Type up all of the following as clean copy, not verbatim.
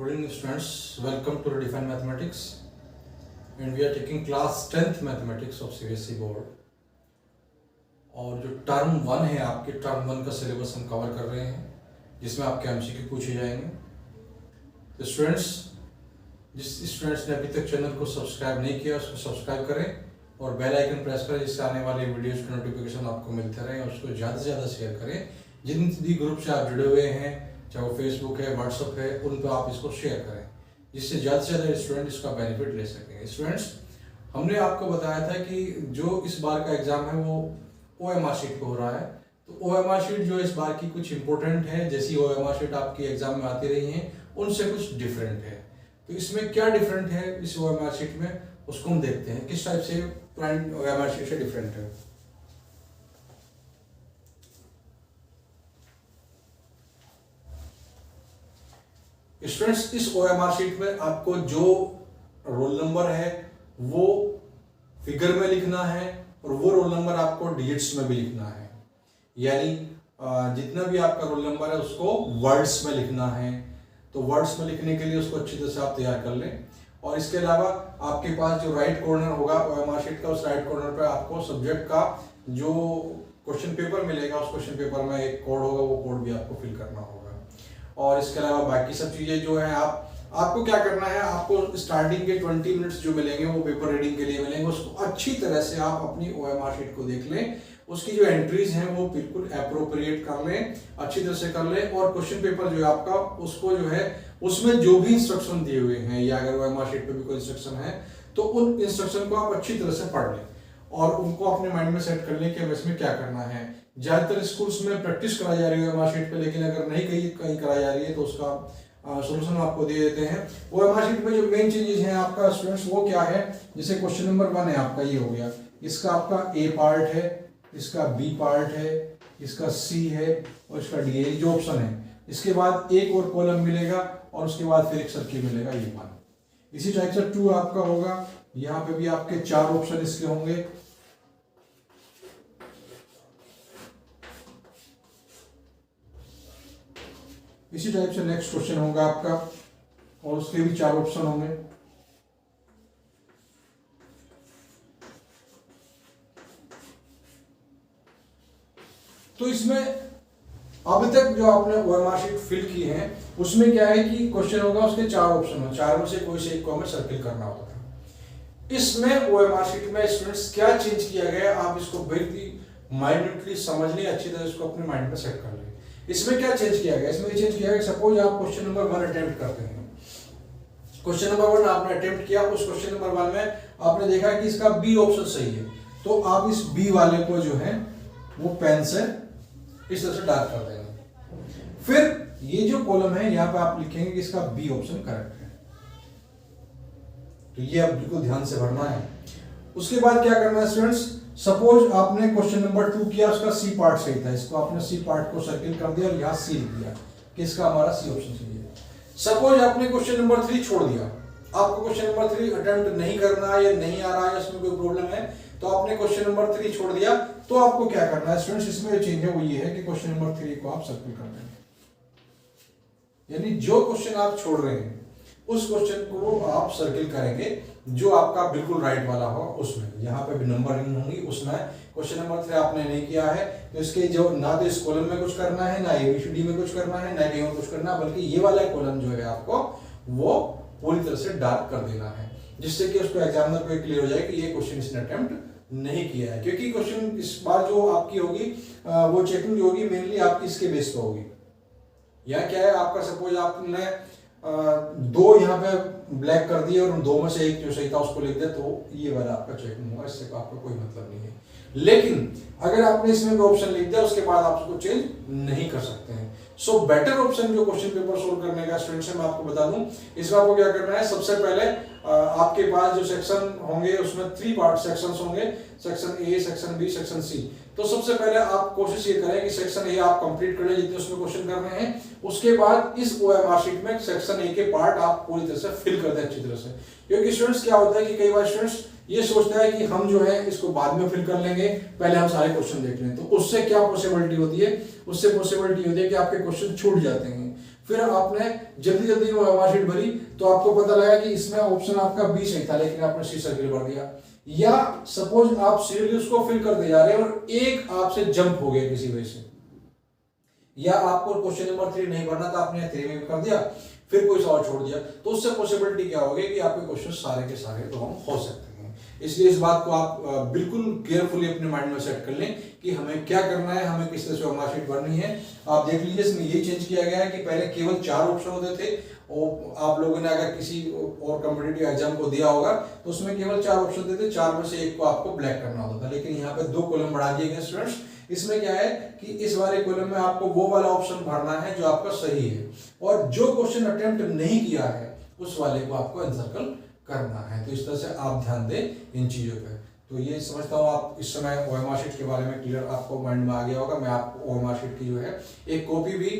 Good evening students, welcome to Redefine Mathematics and we are taking class 10th Mathematics of CBSE board। और जो term 1 है आपके term 1 का syllabus हम cover कर रहे हैं जिसमें आपके एमसीक्यू पूछे जाएंगे। तो स्टूडेंट्स, जिस स्टूडेंट्स ने अभी तक चैनल को सब्सक्राइब नहीं किया उसको सब्सक्राइब करें और बेल आइकन प्रेस करें जिससे आने वाले वीडियोज़ के नोटिफिकेशन आपको मिलते रहें और उसको ज़्यादा से ज़्यादा शेयर करें। जिन भी ग्रुप से आप जुड़े हुए हैं, चाहे वो फेसबुक है, व्हाट्सअप है, उन पर आप इसको शेयर करें जिससे ज़्यादा से ज़्यादा स्टूडेंट इसका बेनिफिट ले सकेंगे। स्टूडेंट्स, हमने आपको बताया था कि जो इस बार का एग्ज़ाम है वो OMR शीट पे हो रहा है। तो OMR शीट जो इस बार की कुछ इंपॉर्टेंट है, जैसी OMR शीट आपकी एग्जाम में आती रही हैं उनसे कुछ डिफरेंट है। तो इसमें क्या डिफरेंट है इस OMR शीट में, उसको हम देखते हैं किस टाइप से प्लान OMR शीट से डिफरेंट है। स्टूडेंट्स, इस OMR शीट में आपको जो रोल नंबर है वो फिगर में लिखना है और वो रोल नंबर आपको डिजिट्स में भी लिखना है, यानी जितना भी आपका रोल नंबर है उसको वर्ड्स में लिखना है। तो वर्ड्स में लिखने के लिए उसको अच्छी तरह से आप तैयार कर लें। और इसके अलावा आपके पास जो राइट कॉर्नर होगा OMR शीट का, उस राइट कॉर्नर पे आपको सब्जेक्ट का जो क्वेश्चन पेपर मिलेगा उस क्वेश्चन पेपर में एक कोड होगा, वो कोड भी आपको फिल करना होगा। और इसके अलावा बाकी सब चीज़ें जो है आपको क्या करना है, आपको स्टार्टिंग के 20 मिनट्स जो मिलेंगे वो पेपर रीडिंग के लिए मिलेंगे, उसको अच्छी तरह से आप अपनी OMR शीट को देख लें, उसकी जो एंट्रीज हैं वो बिल्कुल अप्रोप्रिएट कर लें, अच्छी तरह से कर लें। और क्वेश्चन पेपर जो है आपका उसको जो है उसमें जो भी इंस्ट्रक्शन दिए हुए हैं या अगर OMR शीट पे भी कोई इंस्ट्रक्शन है तो उन इंस्ट्रक्शन को आप अच्छी तरह से पढ़ लें और उनको अपने माइंड में सेट कर लें कि अब इसमें क्या करना है। ज़्यादातर स्कूल्स में प्रैक्टिस कराई जा रही है OMR शीट पे, लेकिन अगर नहीं कहीं कराई जा रही है तो उसका सोल्यूशन आपको दे देते हैं। OMR शीट में जो मेन चीजेज हैं आपका स्टूडेंट्स वो क्या है, जैसे क्वेश्चन नंबर 1 है आपका, ये हो गया, इसका आपका A पार्ट है, इसका B पार्ट है, इसका C है और इसका D है, जो ऑप्शन है। इसके बाद एक और कॉलम मिलेगा और उसके बाद फिर एक सर्किल मिलेगा, ये 1। इसी टाइप से 2 आपका होगा, यहाँ पे भी आपके 4 ऑप्शन इसके होंगे। इसी टाइप से नेक्स्ट क्वेश्चन होगा आपका और उसके भी 4 ऑप्शन होंगे। तो इसमें अभी तक जो आपने OMR शीट फिल की है उसमें क्या है कि क्वेश्चन होगा, उसके 4 ऑप्शन हो, 4 में से कोई से एक को हमें सर्किल करना होगा। इसमें OMR शीट में स्टूडेंट्स क्या चेंज किया गया, आप इसको बिल्कुल माइन्यूटली समझ लें, अच्छी तरह इसको अपने माइंड में सेट कर लें। इसमें क्या चेंज किया गया, इसमें चेंज किया गया, सपोज आप क्वेश्चन नंबर 1 अटेम्प्ट करते हैं। क्वेश्चन नंबर 1 आपने अटेम्प्ट किया, उस क्वेश्चन नंबर 1 में आपने देखा कि इसका B ऑप्शन सही है, तो आप इस B वाले को जो है वो पेन से इस तरह से डार्क कर देंगे। फिर ये जो कॉलम है यहाँ पे आप लिखेंगे कि इसका B ऑप्शन करेक्ट है, तो ये आप बिल्कुल ध्यान से भरना है। उसके बाद क्या करना है स्टूडेंट्स, सपोज आपने क्वेश्चन नंबर 2 किया, उसका C पार्ट सही था, इसको आपने C पार्ट को सर्किल कर दिया और यहाँ C लिख दिया कि इसका हमारा C ऑप्शन सही है। सपोज आपने क्वेश्चन नंबर 3 छोड़ दिया, आपको क्वेश्चन नंबर 3 अटेम्प्ट नहीं करना है या नहीं आ रहा है, इसमें कोई प्रॉब्लम है, तो आपने क्वेश्चन नंबर 3 छोड़ दिया, तो आपको क्या करना है स्टूडेंट्स, इसमें जो चेंज है वो ये है कि क्वेश्चन नंबर 3 को आप सर्किल कर देंगे, यानी जो क्वेश्चन आप छोड़ रहे हैं उस क्वेश्चन को आप सर्किल करेंगे जो आपका बिल्कुल राइट वाला हो, उसमें यहाँ पे भी नंबरिंग होंगी, उसमें क्वेश्चन नंबर 3 आपने नहीं किया है तो इसके जो ना तो इस कॉलम में कुछ करना है, ना ABCD में कुछ करना है, ना कहीं और कुछ करना है, बल्कि ये वाला कॉलम जो है आपको वो पूरी तरह से डार्क कर देना है, जिससे कि उसको एग्जामिनर को क्लियर हो जाए कि ये क्वेश्चन इसने अटेम्प्ट नहीं किया है। क्योंकि क्वेश्चन इस बार जो आपकी होगी वो चेकिंग जो होगी मेनली आपकी इसके बेस पे होगी। यहाँ क्या है आपका, सपोज आपने 2 यहाँ पे ब्लैक कर दिए और 2 में से एक जो सही था उसको लिख दिया, तो ये वाला आपका चेकिंग होगा, इससे आपका कोई मतलब नहीं है। लेकिन अगर आपने इसमें कोई ऑप्शन लिख दिया उसके बाद आप उसको चेंज नहीं कर सकते हैं। सो बेटर ऑप्शन जो क्वेश्चन पेपर सोल्व करने का स्टूडेंट्स मैं आपको बता दूं, इसमें आपको क्या करना है, सबसे पहले आपके पास जो सेक्शन होंगे उसमें 3 पार्ट सेक्शंस होंगे, section A, section B, section C। तो सबसे पहले आप कोशिश ये करें कि सेक्शन A आप कंप्लीट कर लें जितने उसमें क्वेश्चन करने हैं, उसके बाद इस OMR शीट में सेक्शन A के पार्ट आप पूरी तरह से फिल कर दें अच्छी तरह से। क्योंकि स्टूडेंट्स क्या होता है कि कई बार स्टूडेंट्स ये सोचता है कि हम जो है इसको बाद में फिल कर लेंगे, पहले हम सारे क्वेश्चन देख लें, तो उससे क्या पॉसिबिलिटी होती है, उससे पॉसिबिलिटी होती है कि आपके क्वेश्चन छूट जाते हैं। फिर आपने जल्दी जल्दी वो OMR शीट भरी तो आपको पता लगा कि इसमें ऑप्शन आपका बी सही था, लेकिन आपने सी सर्किल भर दिया। या सपोज आप सीरियली उसको फिल करते जा रहे हैं और एक आपसे जंप हो गया किसी वजह से, या आपको क्वेश्चन नंबर 3 नहीं भरना था, आपने 3 में कर दिया, फिर कोई सवाल छोड़ दिया, तो उससे पॉसिबिलिटी क्या होगी कि आपके क्वेश्चन सारे के सारे रॉन्ग हो सकते हैं। इसलिए इस बात को आप बिल्कुल केयरफुली अपने माइंड में सेट कर लें कि हमें क्या करना है, हमें किस तरह से OMR शीट भरनी है। आप देख लीजिए इसमें ये चेंज किया गया है कि पहले केवल 4 ऑप्शन होते थे, और आप लोगों ने अगर किसी और कॉम्पिटिटिव एग्जाम को दिया होगा तो उसमें केवल 4 ऑप्शन देते, 4 में से एक को आपको ब्लैक करना होता था, लेकिन यहाँ पे 2 कॉलम बढ़ा दिए गए स्टूडेंट्स। इसमें क्या है कि इस वाले कॉलम में आपको वो वाला ऑप्शन भरना है जो आपका सही है, और जो क्वेश्चन अटेम्प्ट नहीं किया है उस वाले को आपको एनसर्कल करना है। तो इस तरह से आप ध्यान दें इन चीजों पे। तो ये समझता हूँ आप इस समय OMR शीट के बारे में क्लियर आपको माइंड में आ गया होगा। मैं आपको OMR शीट की जो है एक कॉपी भी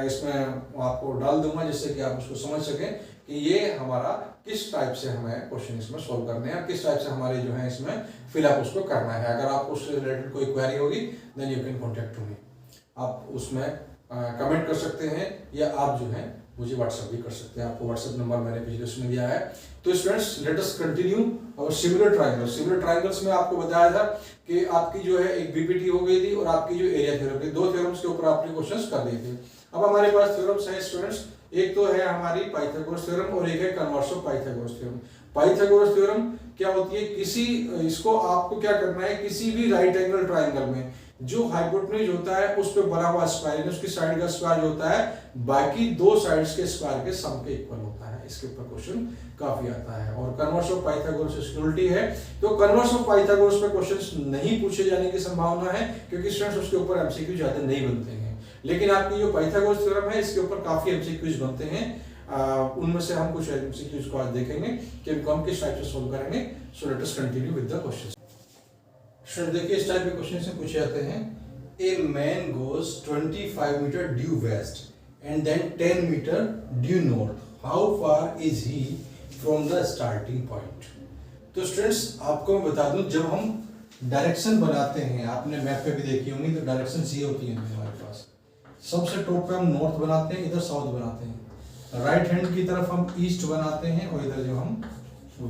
इसमें आपको डाल दूंगा, जिससे कि आप उसको समझ सकें कि ये हमारा किस टाइप से हमें क्वेश्चन इसमें सॉल्व करने हैं, किस टाइप से हमारे जो है इसमें फिलअप उसको करना है। अगर आपको उससे रिलेटेड कोई क्वेरी होगी then you can contact me, आप उसमें कमेंट कर सकते हैं, या आप जो है मुझे व्हाट्सएप भी कर सकते हैं। आपको व्हाट्सएप नंबर मैंने पिछले उसमें दिया है। तो स्टूडेंट्स लेट अस कंटिन्यू और सिमिलर ट्रायंगल। सिमिलर ट्रायंगल्स में आपको बताया था कि आपकी जो है एक बीपीटी हो गई थी और आपकी जो एरिया थ्योरम थी, 2 थ्योरम्स के ऊपर आपने क्वेश्चंस कर दिए थे। अब हमारे पास थ्योरम्स हैं स्टूडेंट्स, एक तो है हमारी पाइथागोरस थ्योरम और एक है converse of Pythagoras theorem. Pythagoras theorem क्या होती है, किसी इसको आपको क्या करना है, किसी भी राइट एंगल ट्रायंगल में जो हाइपोटेन्यूज होता है उस पे बना हुआ स्क्वायर, उसकी साइड का स्क्वायर जो होता है बाकी 2 साइड्स के स्क्वायर के सम के इक्वल होता है। इसके ऊपर क्वेश्चन काफी आता है। और कन्वर्स ऑफ पाइथागोरस इसकी उल्टी है, तो कन्वर्स ऑफ पाइथागोरस पे क्वेश्चन्स नहीं पूछे जाने की संभावना है, क्योंकि स्टूडेंट्स उसके ऊपर एमसीक्यू ज्यादा नहीं बनते हैं। लेकिन आपकी जो पाइथागोरस थ्योरम है इसके ऊपर काफी एमसीक्यूज बनते हैं। उनमें से हम कुछ एमसीक्यूज को आज देखेंगे कि इनको हम किस टाइप से सोल्व करेंगे। So let us continue with the questions. देखिए इस टाइप के क्वेश्चन से पूछे जाते हैं, a man goes 25 metre due west and then 10 metre due north, how far is he from the starting point. तो स्टूडेंट्स आपको मैं बता दूं, जब हम डायरेक्शन बनाते हैं, आपने मैप पे भी देखी होंगी, तो डायरेक्शन ये होती है हमारे पास। सबसे टॉप पे हम नॉर्थ बनाते हैं, इधर साउथ बनाते हैं, राइट हैंड की तरफ हम ईस्ट बनाते हैं और इधर जो हम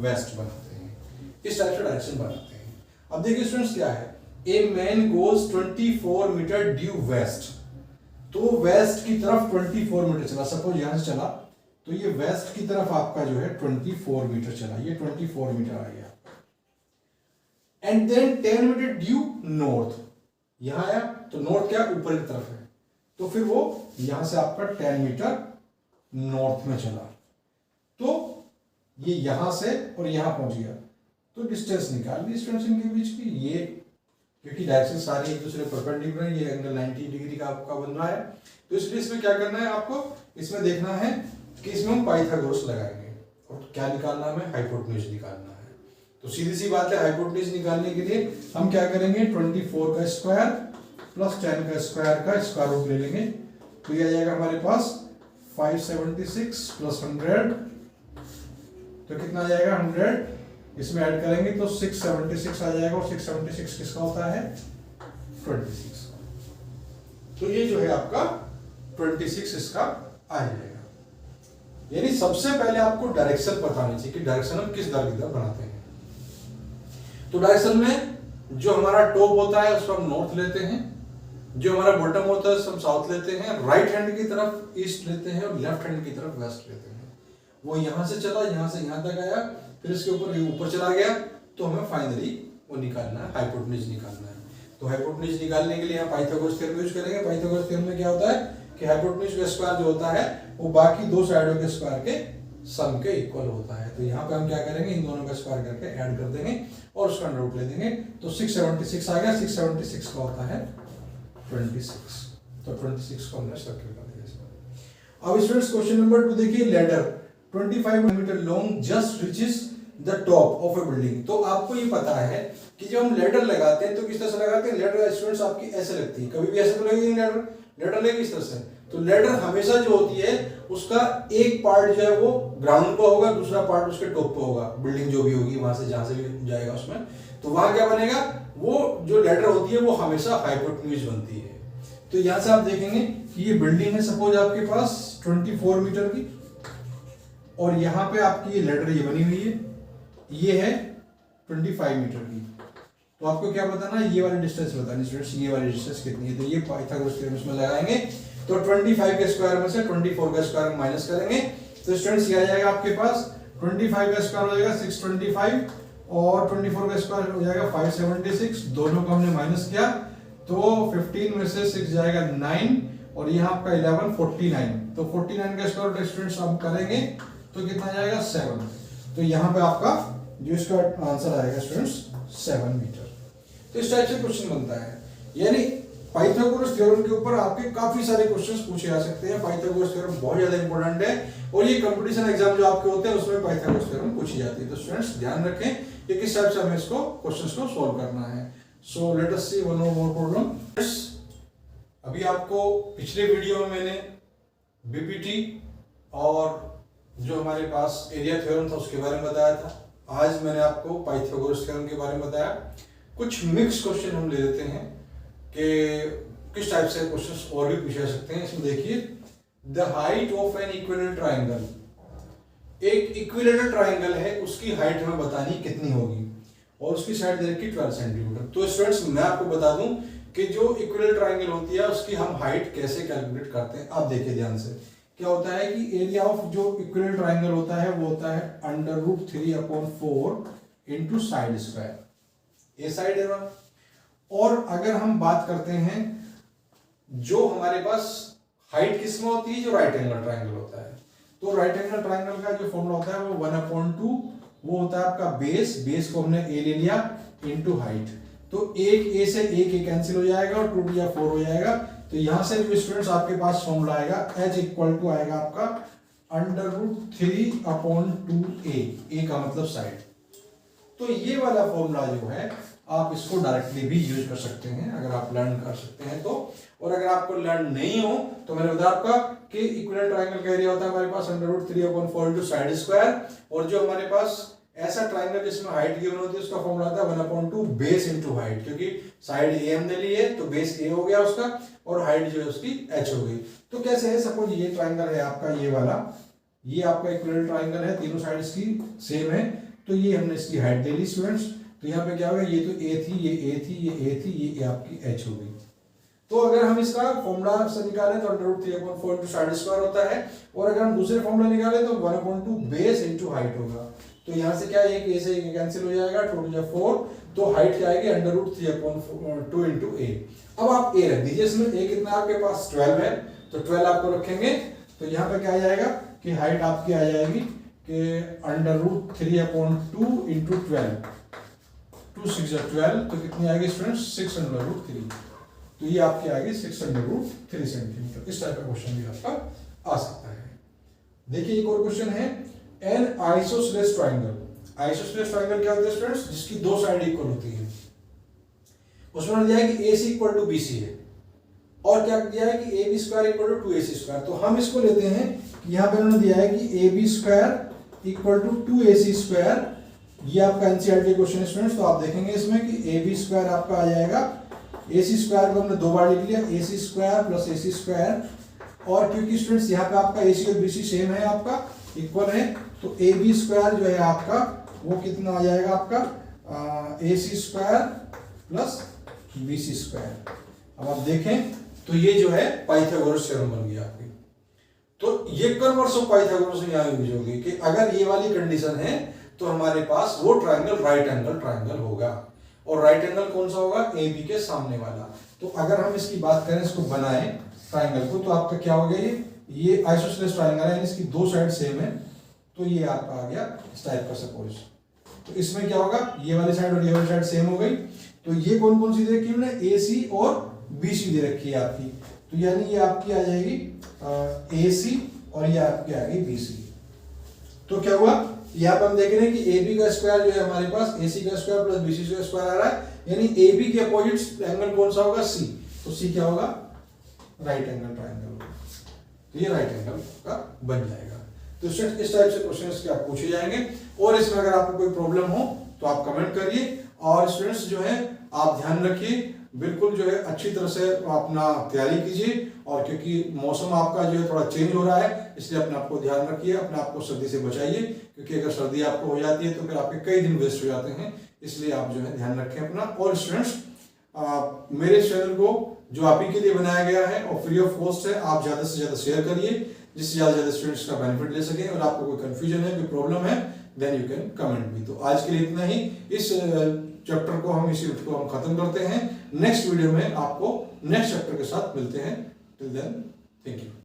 वेस्ट बनाते हैं। इस टाइप से डायरेक्शन बनाते हैं। अब देखिए स्टूडेंट्स क्या है, a man goes 24 metre due west, तो वेस्ट की तरफ 24 मीटर चला। सपोज यहां से चला तो ये वेस्ट की तरफ आपका जो है 24 मीटर चला, ये 24 मीटर आ गया। And then 10 metre due north, यहां आया तो नॉर्थ क्या ऊपर की तरफ है, तो फिर वो यहां से आपका 10 मीटर नॉर्थ में चला, तो ये यहां से और यहां पहुंच गया। तो डिस्टेंस निकाल ली स्टूडेंट्स इनके बीच की, ये क्योंकि डायरेक्शन सारी एक दूसरे परपेंडिकुलर, ये एंगल 90 डिग्री का आपका बन रहा है, तो इसलिए इसमें क्या करना है आपको, इसमें देखना है कि इसमें हम पाइथागोरस लगाएंगे और क्या निकालना है, हाइपोटेन्यूज निकालना है। तो सीधी सी बात है, हाइपोटेन्यूज निकालने के लिए हम क्या करेंगे, 24 का स्क्वायर प्लस 10 का स्क्वायर का स्क्वायर रूट ले लेंगे, तो ये आ जाएगा हमारे पास 576 प्लस 100, तो कितना आ जाएगा 100, इसमें ऐड करेंगे तो 676 आ जाएगा, और 676 किसका होता है 26। तो ये जो है आपका 26 इसका आ जाएगा। यानी सबसे पहले आपको डायरेक्शन पता होनी चाहिए कि डायरेक्शन हम किस दर की तरफ बनाते हैं। तो डायरेक्शन में जो हमारा टॉप होता है उसको हम नॉर्थ लेते हैं, जो हमारा बॉटम होता है उसको हम साउथ लेते हैं, राइट हैंड की तरफ ईस्ट लेते हैं और लेफ्ट हैंड की तरफ वेस्ट लेते हैं। वो यहां से चला, यहां से यहां तक आया, फिर इसके ऊपर चला गया, तो हमें फाइनली वो निकालना है, हाइपोटेन्यूज निकालना है। तो हाइपोटेन्यूज निकालने के लिए हम पाइथागोरस थ्योरम यूज करेंगे। पाइथागोरस थ्योरम में क्या होता है कि हाइपोटेन्यूज का स्क्वायर जो होता है वो बाकी 2 साइडों के स्क्वायर के सम के इक्वल होता है। तो यहाँ पे हम क्या करेंगे, इन दोनों का स्क्वायर करके ऐड कर देंगे और उसका अंडर रूट ले देंगे, तो 676 आ गया। 676 का होता है 26, तो 26 को हमने सर्किल कर दिया। अब स्टूडेंट्स क्वेश्चन नंबर 2 देखिए, ladder 25 metre long just reaches the top of a building. तो आपको ये पता है कि जब हम लेडर लगाते हैं तो किस तरह से लगाते हैं, लेडर स्टूडेंट्स आपकी ऐसे लगती है, कभी भी ऐसे तो लगेगी लेडर, लेडर लगेगी इस तरह से। तो लेडर हमेशा जो होती है उसका एक पार्ट जो है वो ग्राउंड पे होगा, दूसरा पार्ट उसके टॉप पे होगा, बिल्डिंग जो भी होगी वहां से जहां से भी जाएगा उसमें, तो वहां क्या बनेगा, वो जो लेडर होती है वो हमेशा हाइपोटेन्यूज बनती है। तो तो यहाँ से आप देखेंगे कि ये बिल्डिंग है सपोज आपके पास 24 मीटर की, और यहाँ पे आपकी ये लेटर ये बनी हुई है, ये है 25 मीटर की। तो आपको क्या बताना है, ये वाली डिस्टेंस बतानी स्टूडेंट्स, ये वाली डिस्टेंस कितनी है। तो ये पाइथागोरस थ्योरम इसमें लगाएंगे, तो 25 के स्क्वायर में से 24 का स्क्वायर माइनस करेंगे, तो स्टूडेंट्स ये आ जाएगा आपके पास 25 का स्क्वायर हो जाएगा 625 और 24 का स्क्वायर हो जाएगा 576। दोनों को हमने माइनस किया तो 15 में से 6 जाएगा 9 और यहाँ आपका 11 49। तो 49 का स्क्वायर स्टूडेंट्स आप करेंगे तो कितना जाएगा 7। तो यहाँ पे आपका जो इसका आंसर आएगा स्टूडेंट्स 7 मीटर। तो इस टाइप से क्वेश्चन बनता है, यानी पाइथागोरस थ्योरम के ऊपर आपके काफी सारे क्वेश्चंस पूछे जा सकते हैं। पाइथागोरस थ्योरम बहुत ज्यादा इंपॉर्टेंट है और ये कंपटीशन एग्जाम जो आपके होते हैं उसमें पाइथागोरस थ्योरम पूछी जाती है। तो स्टूडेंट्स ध्यान रखें कि किस टाइप से हमें इसको क्वेश्चंस को सॉल्व करना है। सो लेट अस सी वन मोर प्रॉब्लम। अभी आपको पिछले वीडियो में मैंने बीपीटी और जो हमारे पास एरिया थ्योरम था उसके बारे में बताया था। आज मैंने आपको पाइथागोरस थ्योरम के बारे में बताया। कुछ मिक्स क्वेश्चन हम ले लेते हैं कि किस टाइप से क्वेश्चंस और भी पूछे जा सकते हैं। इसमें देखिए, the height of an equilateral triangle, एक इक्विलेटरल ट्राइंगल है उसकी हाइट हमें बतानी कितनी होगी और उसकी साइड दे रखी 12 सेंटीमीटर। तो स्टूडेंट्स मैं आपको बता दूं कि जो इक्विलेटरल ट्राइंगल होती है उसकी हम हाइट कैसे कैलकुलेट करते हैं। आप देखिए ध्यान से, क्या होता है कि एरिया ऑफ जो इक्विलेटरल ट्राइंगल होता है वो होता है √3/4 इंटू साइड स्क्वायर, ये साइड है ना। और अगर हम बात करते हैं जो हमारे पास हाइट किसमें होती है, जो राइट एंगल ट्राइंगल होता है, तो राइट एंगल ट्राइंगल का जो फॉर्मूला होता है वो 1/2 वो होता है आपका बेस को हमने ए ले लिया इनटू हाइट। तो एक ए से एक ए कैंसिल हो जाएगा और 2 या 4 हो जाएगा। तो यहां से जो स्टूडेंट्स आपके पास फॉर्मूला आएगा h इक्वल टू आएगा आपका √3/2a, ए का मतलब साइड। तो ये वाला फॉर्मूला जो है आप इसको डायरेक्टली भी यूज कर सकते हैं अगर आप लर्न कर सकते हैं तो। और अगर आपको लर्न नहीं हो तो मैंने बताया आपका कि इक्विलेटरल ट्राइंगल का एरिया होता है हमारे पास √3/4 इंटू साइड स्क्वायर, और जो हमारे पास ऐसा ट्राइंगल जिसमें हाइट गिवन होती है उसका फॉर्मूला आता है 1/2 बेस इंटू हाइट, क्योंकि साइड ए हमने ली है तो बेस ए हो गया उसका और हाइट जो है उसकी h हो गई। तो कैसे है, सपोज ये ट्राइंगल है आपका, ये वाला, ये आपका इक्विलेटरल ट्राइंगल है, तीनों साइड्स की सेम है, तो ये हमने इसकी हाइट ले ली स्टूडेंट्स। तो यहाँ पे क्या होगा, ये तो ए थी, ये ए थी, ये ए थी, ये आपकी h हो गई। तो अगर हम इसका फॉर्मूला से निकालें तो √3/4 इंटू साइड स्क्वायर होता है, और अगर हम दूसरे फॉर्मूला निकालें तो 1/2 बेस इंटू हाइट होगा। तो यहाँ से क्या है, एक ए से एक कैंसिल हो जाएगा, 2 या 4, तो हाइट क्या आएगी √3/2 इंटू ए। अब आप ए रख दीजिए, इसमें ए कितना आपके पास 12 है, तो 12 आपको रखेंगे। तो यहाँ पे क्या आ जाएगा कि हाइट आपकी आ जाएगी कि √3/2 इंटू 12, 2 6 12, तो कितनी आएगी स्टूडेंट्स 6√3। तो ये आपकी आएगी 6√3 सेंटीमीटर। इस टाइप का क्वेश्चन भी आपका आ सकता है। देखिए एक और क्वेश्चन है, N isosceles triangle. Isosceles triangle क्या होता है स्टूडेंट्स, जिसकी दो साइड इक्वल होती है। उसमें दिया है कि AC इक्वल टू BC है, और क्या दिया है कि AB square equal to 2AC square. तो हम इसको लेते हैं कि यहाँ पे उन्होंने दिया है कि AB square equal to 2AC square. ये आपका एनसीईआरटी क्वेश्चन है स्टूडेंट्स। तो आप देखेंगे इसमें कि AB स्क्वायर आपका आ जाएगा, AC स्क्वायर को हमने 2 बार लिख लिया, AC square plus AC square, और क्योंकि स्टूडेंट्स यहाँ पे आपका AC और BC सेम है, आपका इक्वल है, तो AB स्क्वायर जो है आपका वो कितना आ जाएगा आपका AC square plus BC square. अब आप देखें तो ये जो है पाइथागोरस थ्योरम बन गया आपकी। तो ये कन्वर्स ऑफ पाइथागोरस यहाँ यूज होगी कि अगर ये वाली कंडीशन है तो हमारे पास वो ट्राइंगल राइट एंगल ट्राइंगल होगा, और राइट एंगल कौन सा होगा, AB के सामने वाला। तो अगर हम इसकी बात करें, इसको बनाएं ट्राइंगल को, तो आपका क्या हो गया, ये आइसोसेलेस ट्राइंगल है, इसकी दो साइड सेम है, तो ये आपका आ गया इस टाइप का सपोज। तो इसमें क्या होगा, ये वाली साइड और ये वाली साइड सेम हो गई। तो ये कौन कौन सी दे रखी है, AC और BC दे रखी है आपकी। तो यानी ये आपकी आ जाएगी AC और ये आपकी आ गई BC। तो क्या हुआ, यहाँ पर हम देख रहे हैं कि AB का स्क्वायर जो है हमारे पास AC का स्क्वायर प्लस BC का स्क्वायर आ रहा है, यानी AB के अपोजिट एंगल कौन सा होगा, C। तो C क्या होगा, राइट एंगल ट्राइंगल होगा। तो ये राइट एंगल का बन जाएगा। तो इस टाइप से क्वेश्चंस के आप पूछे जाएंगे, और इसमें अगर आपको कोई प्रॉब्लम हो तो आप कमेंट करिए। और स्टूडेंट्स जो है आप ध्यान रखिए, बिल्कुल जो है अच्छी तरह से अपना तैयारी कीजिए। और क्योंकि मौसम आपका जो है थोड़ा चेंज हो रहा है, इसलिए अपने आप को ध्यान रखिए, अपने आप को सर्दी से बचाइए, क्योंकि अगर सर्दी आपको हो जाती है तो फिर आपके कई दिन वेस्ट हो जाते हैं। इसलिए आप जो है ध्यान रखें अपना। और स्टूडेंट्स, मेरे चैनल को जो आप ही के लिए बनाया गया है और फ्री ऑफ कॉस्ट है, आप ज़्यादा से ज़्यादा शेयर करिए, जिससे ज़्यादा स्टूडेंट्स का बेनिफिट ले सकें। और आपको कोई कंफ्यूजन है, कोई प्रॉब्लम है, then you can comment me. तो आज के लिए इतना ही। इस चैप्टर को हम, इस यूनिट को हम खत्म करते हैं। नेक्स्ट वीडियो में आपको नेक्स्ट चैप्टर के साथ मिलते हैं। Till then, thank you.